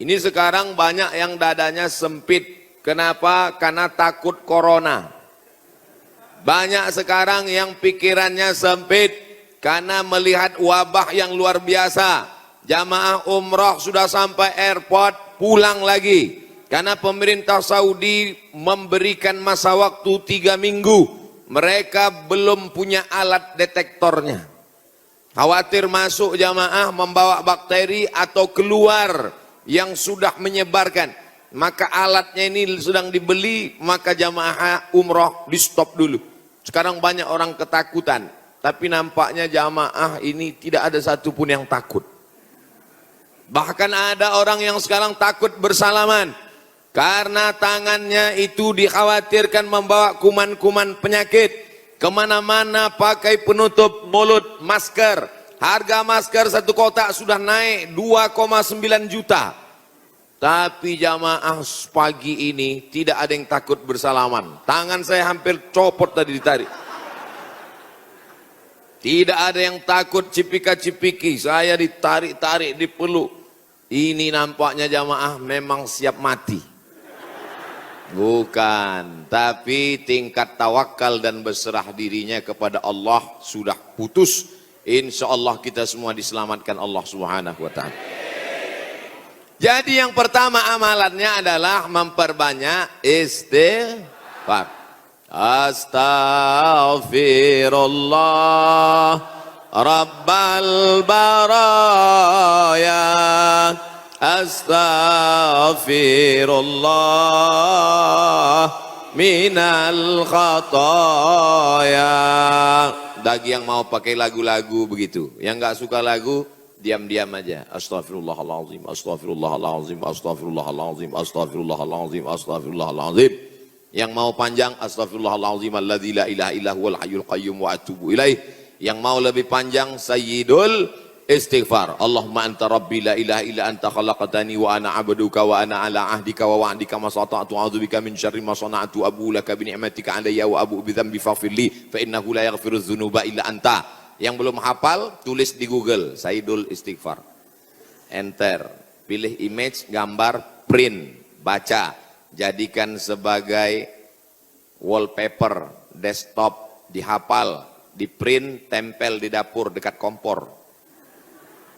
Ini sekarang banyak yang dadanya sempit. Kenapa? Karena takut corona. Banyak sekarang yang pikirannya sempit karena melihat wabah yang luar biasa. Jamaah umrah sudah sampai airport, pulang lagi. Karena pemerintah Saudi memberikan masa waktu 3 minggu. Mereka belum punya alat detektornya. Khawatir masuk jamaah membawa bakteri atau keluar yang sudah menyebarkan. Maka alatnya ini sedang dibeli, maka jamaah umrah di stop dulu. Sekarang banyak orang ketakutan. Tapi nampaknya jamaah ini tidak ada satupun yang takut. Bahkan ada orang yang sekarang takut bersalaman. Karena tangannya itu dikhawatirkan membawa kuman-kuman penyakit. Kemana-mana pakai penutup mulut, masker. Harga masker satu kotak sudah naik 2,9 juta. Tapi jamaah pagi ini tidak ada yang takut bersalaman. Tangan saya hampir copot tadi ditarik. Tidak ada yang takut cipika-cipiki. Saya ditarik-tarik, dipeluk. Ini nampaknya jamaah memang siap mati. Bukan, tapi tingkat tawakal dan berserah dirinya kepada Allah sudah putus. Insya Allah kita semua diselamatkan Allah Subhanahu wa ta'ala. Jadi yang pertama amalannya adalah memperbanyak istighfar. Astaghfirullah Rabbal baraya. Astaghfirullah minal khataya. Bagi yang mau pakai lagu-lagu begitu, yang nggak suka lagu diam-diam aja. Astaghfirullahaladzim, astaghfirullahaladzim, astaghfirullahaladzim, astaghfirullahaladzim, astaghfirullahaladzim. Yang mau panjang, astaghfirullahaladzim alladzi la ilaha illa huwal hayyul qayyum wa atubu ilaih. Yang mau lebih panjang, sayyidul istighfar. Allahumma anta rabbi la ilaha illa anta khalaqtani wa ana abduka wa ana ala ahdika wa wa'dika ma sata'tu a'udzubika min syarri ma sana'tu abu laka bi ni'matika alayya wa abu bi dzambi faghfirli fa innahu la yaghfiru dzunuba illa anta. Yang belum hafal tulis di Google Sayyidul Istighfar. Enter, pilih image, gambar, print, baca, jadikan sebagai wallpaper desktop, dihafal, di print, tempel di dapur dekat kompor.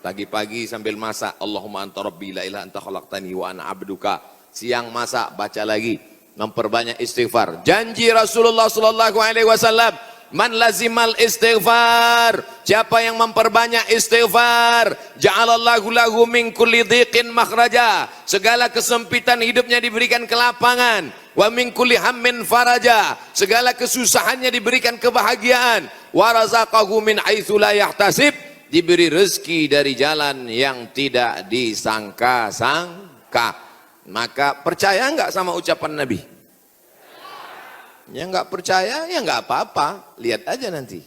Pagi-pagi sambil masak, Allahumma anta rabbi la ilaha anta khalaqtani wa ana abduka. Siang masak, baca lagi, memperbanyak istighfar. Janji Rasulullah sallallahu alaihi wasallam, man lazimal istighfar, siapa yang memperbanyak istighfar, ja'alallahu lahu min kulli dhiqin makhraja, segala kesempitan hidupnya diberikan kelapangan, wa min kulli hammin faraja, segala kesusahannya diberikan kebahagiaan, wa razaqahu min haitsu la yahtasib, diberi rezeki dari jalan yang tidak disangka-sangka. Maka percaya enggak sama ucapan Nabi? Yang enggak percaya ya enggak apa-apa, lihat aja nanti.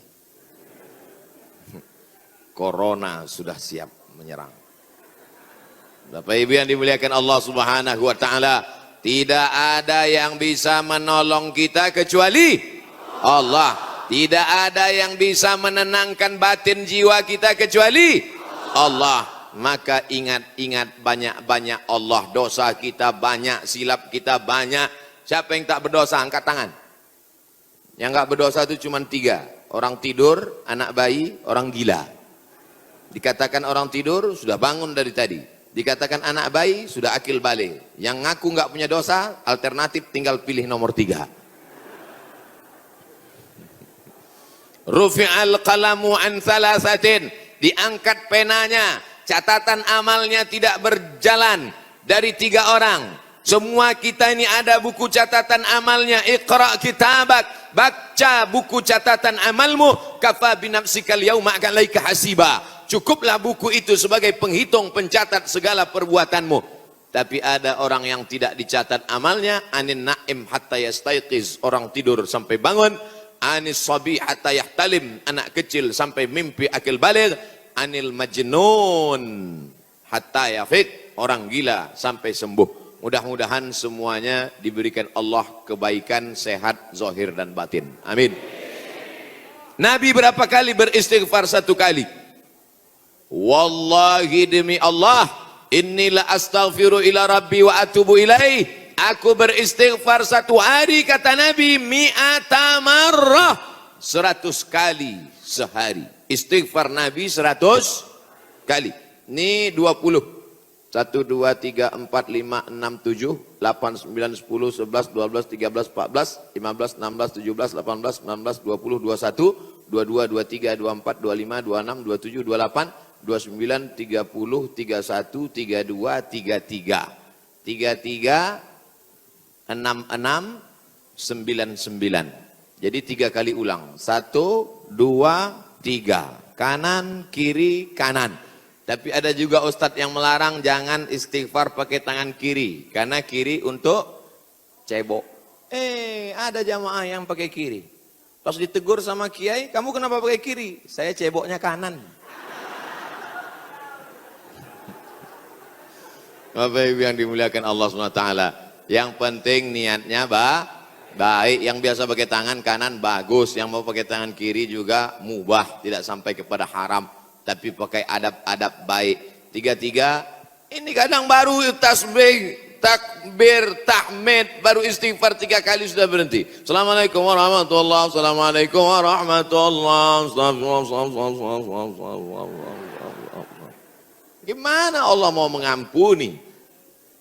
Corona sudah siap menyerang. Bapak Ibu yang dimuliakan Allah Subhanahu wa taala, tidak ada yang bisa menolong kita kecuali Allah. Tidak ada yang bisa menenangkan batin jiwa kita kecuali Allah. Maka ingat-ingat banyak-banyak Allah. Dosa kita banyak, silap kita banyak. Siapa yang tak berdosa? Angkat tangan. Yang enggak berdosa itu cuma 3. Orang tidur, anak bayi, orang gila. Dikatakan orang tidur sudah bangun dari tadi. Dikatakan anak bayi sudah akil balik. Yang ngaku enggak punya dosa, alternatif tinggal pilih nomor 3. Rufi'al qalamu an thalathatin, diangkat penanya, catatan amalnya tidak berjalan dari 3 orang. Semua kita ini ada buku catatan amalnya. Iqra kitabak, baca buku catatan amalmu, kafa binafsikal yauma alaika hasiba. Cukuplah buku itu sebagai penghitung, pencatat segala perbuatanmu. Tapi ada orang yang tidak dicatat amalnya, anin na'im hatta yastayqiz, orang tidur sampai bangun. Anis sabi hatta yahtalim, anak kecil sampai mimpi akil baligh. Anil majnun hatta yafiq, orang gila sampai sembuh. Mudah-mudahan semuanya diberikan Allah kebaikan, sehat, zahir dan batin. Amin. Nabi berapa kali beristighfar? 1 kali. Wallahi demi Allah, Inni la astaghfiru ila rabbi wa atubu ilaih. Aku beristighfar satu hari, kata Nabi, mi'ata marrah, 100 kali sehari. Istighfar Nabi 100 kali. Ini 20. 1, 2, 3, 4, 5, 6, 7, 8, 9, 10, 11, 12, 13, 14, 15, 16, 17, 18, 19, 20, 21, 22, 23, 24, 25, 26, 27, 28, 29, 30, 31, 32, 33. 33, 66, 99. Jadi 3 kali ulang. 1, 2, 3. Kanan, kiri, kanan. Tapi ada juga ustadz yang melarang jangan istighfar pakai tangan kiri. Karena kiri untuk cebok. Ada jamaah yang pakai kiri. Pas ditegur sama kiai, kamu kenapa pakai kiri? Saya ceboknya kanan. Bapak Ibu yang dimuliakan Allah SWT. Yang penting niatnya baik. Yang biasa pakai tangan kanan bagus. Yang mau pakai tangan kiri juga mubah. Tidak sampai kepada haram. Tapi pakai adab-adab baik. 3, ini kadang baru tasbih, takbir, tahmid, baru istighfar 3 kali sudah berhenti. Assalamualaikum warahmatullahi wabarakatuh. Assalamualaikum warahmatullahi wabarakatuh. Gimana Allah mau mengampuni?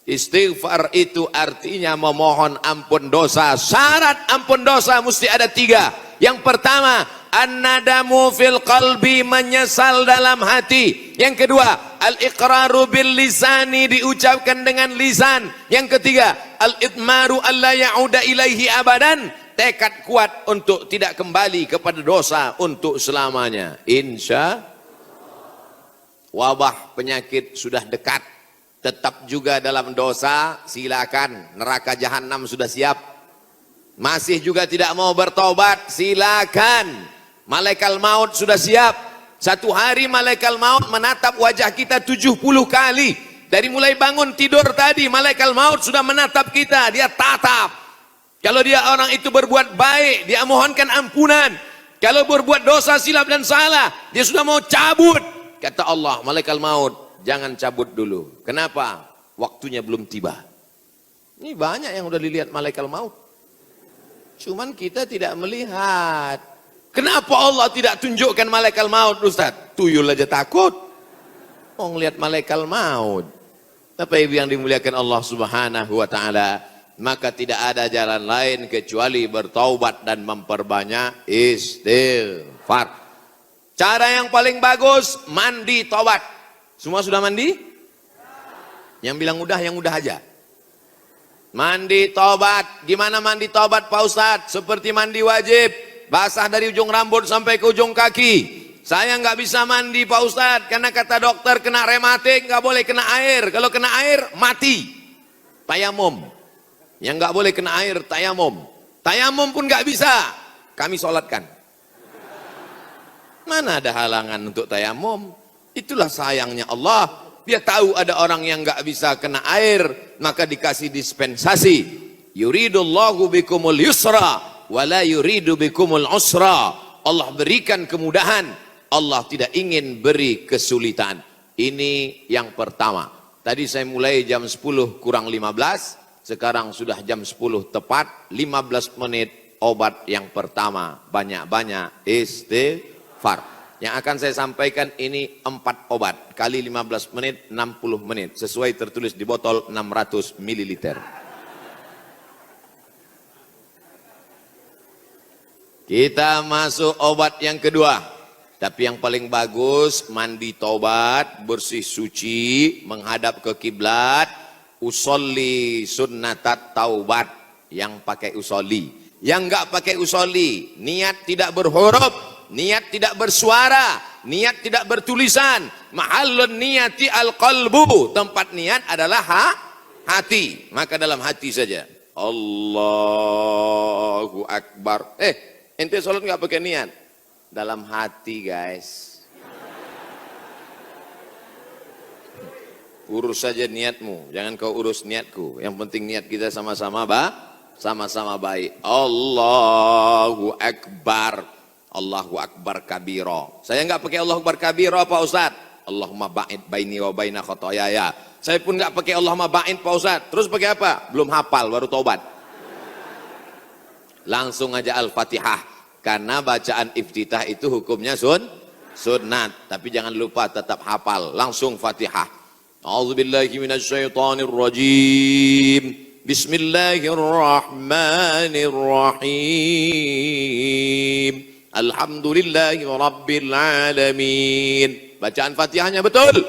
Istighfar itu artinya memohon ampun dosa. Syarat ampun dosa mesti ada 3. Yang pertama, an-nadamu fil qalbi, menyesal dalam hati. Yang kedua, al-iqraru bil lisani, diucapkan dengan lisan. Yang ketiga, al-itmaru alla ya'uda ilaihi abadan, tekad kuat untuk tidak kembali kepada dosa untuk selamanya. Insya wabah penyakit sudah dekat, tetap juga dalam dosa, silakan, neraka jahanam sudah siap. Masih juga tidak mau bertobat, silakan. Malaikat maut sudah siap. Satu hari malaikat maut menatap wajah kita 70 kali. Dari mulai bangun tidur tadi, malaikat maut sudah menatap kita, dia tatap. Kalau dia orang itu berbuat baik, dia mohonkan ampunan. Kalau berbuat dosa, silap dan salah, dia sudah mau cabut. Kata Allah, malaikat maut, jangan cabut dulu. Kenapa? Waktunya belum tiba. Ini banyak yang udah dilihat malaikat maut. Cuman kita tidak melihat. Kenapa Allah tidak tunjukkan malaikat maut, Ustaz? Tuyul aja takut. Mau ngelihat malaikat maut. Tapi Ibu yang dimuliakan Allah Subhanahu wa taala, maka tidak ada jalan lain kecuali bertaubat dan memperbanyak istighfar. Cara yang paling bagus, mandi taubat. Semua sudah mandi? Yang bilang udah, yang udah aja. Mandi tobat. Gimana mandi tobat Pak Ustadz? Seperti mandi wajib, basah dari ujung rambut sampai ke ujung kaki. Saya nggak bisa mandi Pak Ustadz, karena kata dokter kena rematik, nggak boleh kena air. Kalau kena air mati. Tayamum. Yang nggak boleh kena air tayamum. Tayamum pun nggak bisa. Kami sholatkan. Mana ada halangan untuk tayamum? Itulah sayangnya Allah. Dia tahu ada orang yang nggak bisa kena air, maka dikasih dispensasi. Yuridullahu bikumul yusra, wala yuridu bikumul usra. Allah berikan kemudahan, Allah tidak ingin beri kesulitan. Ini yang pertama. Tadi saya mulai jam 10 kurang 15, sekarang sudah jam 10 tepat, 15 menit obat yang pertama. Banyak-banyak istighfar. Yang akan saya sampaikan ini 4 obat, kali 15 menit, 60 menit. Sesuai tertulis di botol 600 ml. Kita masuk obat yang kedua. Tapi yang paling bagus, mandi taubat, bersih suci, menghadap ke kiblat, usolli sunnatat taubat, yang pakai usolli. Yang enggak pakai usolli, niat tidak berhuruf, niat tidak bersuara, niat tidak bertulisan. Mahallun niyati al-qalbu, tempat niat adalah hati. Maka dalam hati saja. Allahu Akbar. Ente sholat nggak pakai niat? Dalam hati guys. Urus saja niatmu, jangan kau urus niatku. Yang penting niat kita sama-sama sama-sama baik. Allahu Akbar. Allahu Akbar kabiro. Saya nggak pakai Allahu Akbar kabiro Pak Ustadz. Allahumma ba'id baini wa baina khotoyaya. Saya pun nggak pakai Allahumma ba'id Pak Ustadz. Terus pakai apa? Belum hafal, baru tobat. Langsung aja Al-Fatihah. Karena bacaan iftitah itu hukumnya sunnat. Tapi jangan lupa tetap hafal. Langsung Fatihah. A'udzubillahi minasyaitonir rajim. Bismillahirrahmanirrahim. Alhamdulillahi rabbil alamin. Bacaan Fatihahnya betul.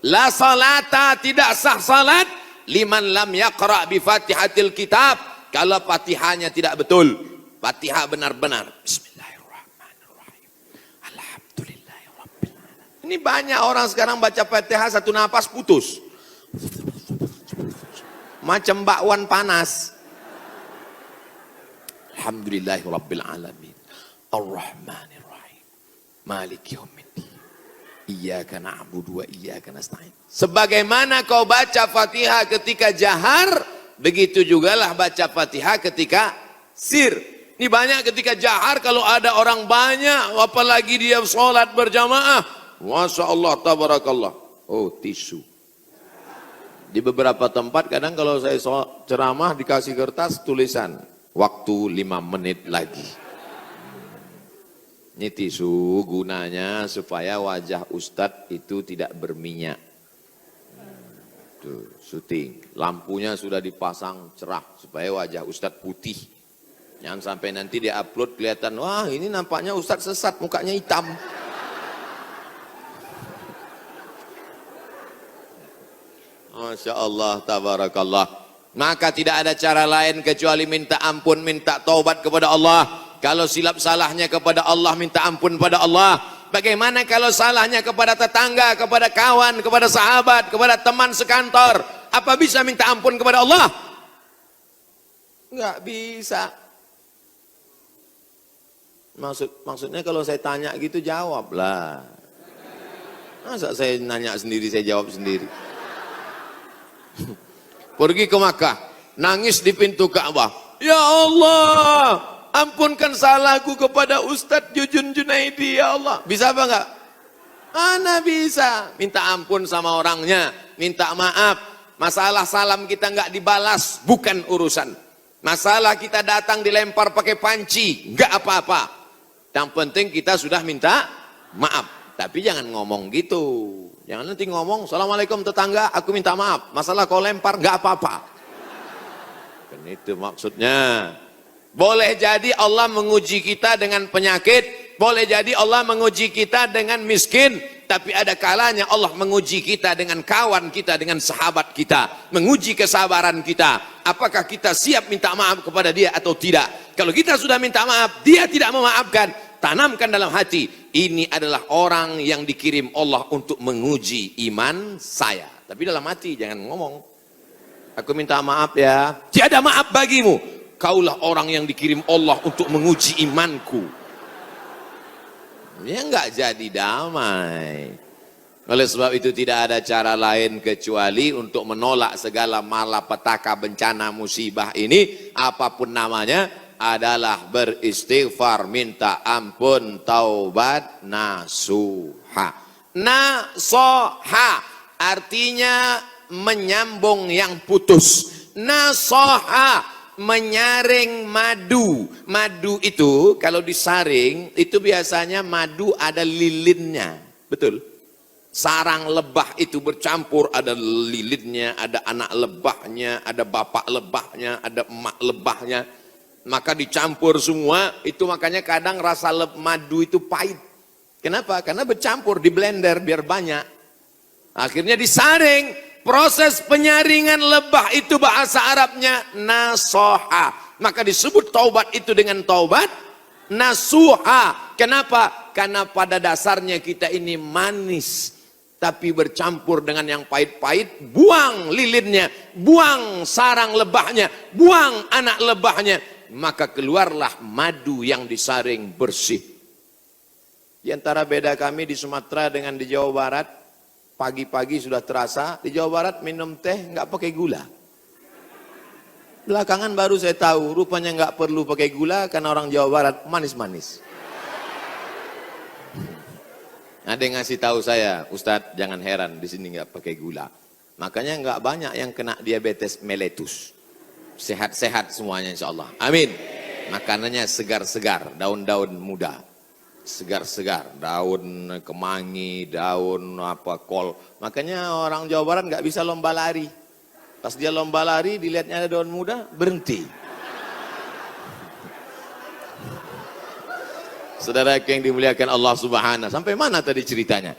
La salata, tidak sah salat liman lam yaqra bi Fatihatil kitab. Kalau Fatihahnya tidak betul. Fatihah benar-benar. Bismillahirrahmanirrahim. Alhamdulillahi rabbil alamin. Ini banyak orang sekarang baca Fatihah satu napas putus. Macam bakwan panas. Alhamdulillahi rabbil alamin. Ar-Rahmanir-Rahim. Maliki yaumiddin. Iyyaka na'budu wa iyyaka nasta'in. Sebagaimana kau baca Fatihah ketika jahar, begitu jugalah baca Fatihah ketika sir. Ini banyak ketika jahar, kalau ada orang banyak, apalagi dia sholat berjamaah. Masya Allah, tabarakallah. Oh, tisu. Di beberapa tempat kadang kalau saya ceramah dikasih kertas tulisan waktu 5 menit lagi. Ini tisu gunanya supaya wajah Ustadz itu tidak berminyak. Tuh, syuting. Lampunya sudah dipasang cerah supaya wajah Ustadz putih. Jangan sampai nanti dia upload kelihatan, wah ini nampaknya Ustadz sesat, mukanya hitam. Masya Allah, tabarakallah. Maka tidak ada cara lain kecuali minta ampun, minta taubat kepada Allah. Kalau silap salahnya kepada Allah, minta ampun pada Allah. Bagaimana kalau salahnya kepada tetangga, kepada kawan, kepada sahabat, kepada teman sekantor? Apa bisa minta ampun kepada Allah? Enggak bisa. Maksudnya kalau saya tanya gitu jawablah. Masa saya nanya sendiri, saya jawab sendiri. Pergi ke Makkah, nangis di pintu Ka'bah. Ya Allah, ampunkan salahku kepada Ustadz Jujun Junaidi, ya Allah. Bisa apa enggak? Mana bisa. Minta ampun sama orangnya, minta maaf. Masalah salam kita enggak dibalas, bukan urusan. Masalah kita datang dilempar pakai panci, enggak apa-apa. Yang penting kita sudah minta maaf. Tapi jangan ngomong gitu. Jangan nanti ngomong, Assalamualaikum tetangga, aku minta maaf. Masalah kau lempar, gak apa-apa. Kan itu maksudnya. Boleh jadi Allah menguji kita dengan penyakit. Boleh jadi Allah menguji kita dengan miskin. Tapi ada kalanya Allah menguji kita dengan kawan kita, dengan sahabat kita. Menguji kesabaran kita. Apakah kita siap minta maaf kepada dia atau tidak. Kalau kita sudah minta maaf, dia tidak memaafkan. Tanamkan dalam hati, ini adalah orang yang dikirim Allah untuk menguji iman saya. Tapi dalam hati jangan ngomong, aku minta maaf ya. Tiada maaf bagimu. Kaulah orang yang dikirim Allah untuk menguji imanku. Ya enggak jadi damai. Oleh sebab itu tidak ada cara lain kecuali untuk menolak segala malapetaka, bencana, musibah ini, apapun namanya, adalah beristighfar, minta ampun, taubat, nasuha. Nasoha artinya menyambung yang putus. Nasoha menyaring madu. Madu itu kalau disaring itu biasanya madu ada lilinnya, betul. Sarang lebah itu bercampur, ada lilinnya, ada anak lebahnya, ada bapak lebahnya, ada emak lebahnya. Maka dicampur semua, itu makanya kadang rasa madu itu pahit. Kenapa? Karena bercampur, di blender biar banyak. Akhirnya disaring. Proses penyaringan lebah itu bahasa Arabnya nasoha. Maka disebut taubat itu dengan taubat nasuha. Kenapa? Karena pada dasarnya kita ini manis. Tapi bercampur dengan yang pahit-pahit, buang lilinnya, buang sarang lebahnya, buang anak lebahnya. Maka keluarlah madu yang disaring bersih. Di antara beda kami di Sumatera dengan di Jawa Barat, pagi-pagi sudah terasa, di Jawa Barat minum teh nggak pakai gula. Belakangan baru saya tahu, rupanya nggak perlu pakai gula karena orang Jawa Barat manis-manis. Ada yang ngasih tahu saya, Ustadz jangan heran di sini nggak pakai gula. Makanya nggak banyak yang kena diabetes mellitus. Sehat-sehat semuanya insya Allah. Amin. Makanannya segar-segar, daun-daun muda. Segar-segar, daun kemangi, daun kol. Makanya orang Jawa Barat nggak bisa lomba lari. Pas dia lomba lari, dilihatnya ada daun muda, berhenti. Saudara yang dimuliakan Allah Subhanahu. Sampai mana tadi ceritanya?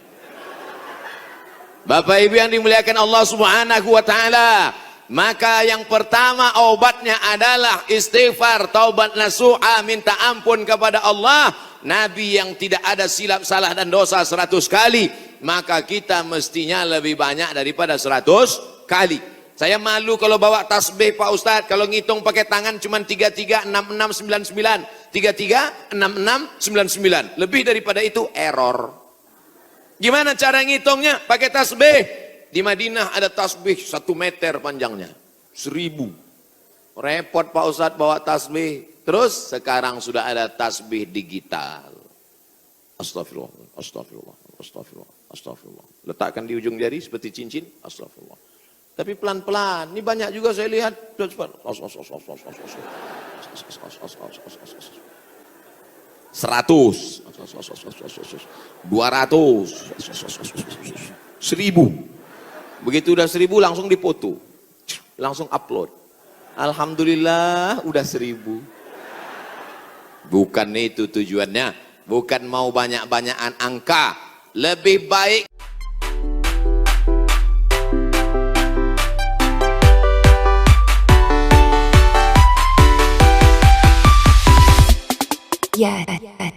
Bapak Ibu yang dimuliakan Allah Subhanahu wa taala. Maka yang pertama obatnya adalah istighfar, taubat nasuha, minta ampun kepada Allah. Nabi yang tidak ada silap salah dan dosa 100 kali, maka kita mestinya lebih banyak daripada 100 kali. Saya malu kalau bawa tasbih Pak Ustadz, kalau ngitung pakai tangan cuma 336699, 336699, lebih daripada itu error. Gimana cara ngitungnya? Pakai tasbih. Di Madinah ada tasbih 1 meter panjangnya, 1000. Repot Pak Ustadz bawa tasbih. Terus sekarang sudah ada tasbih digital. Astagfirullah, astagfirullah, astagfirullah, astagfirullah. Letakkan di ujung jari seperti cincin, astagfirullah. Tapi pelan-pelan, ini banyak juga saya lihat. 100, 200, 1000. Begitu udah 1000 langsung dipoto, langsung upload. Alhamdulillah udah 1000. Bukan itu tujuannya, bukan mau banyak-banyakan angka. Lebih baik Yeah.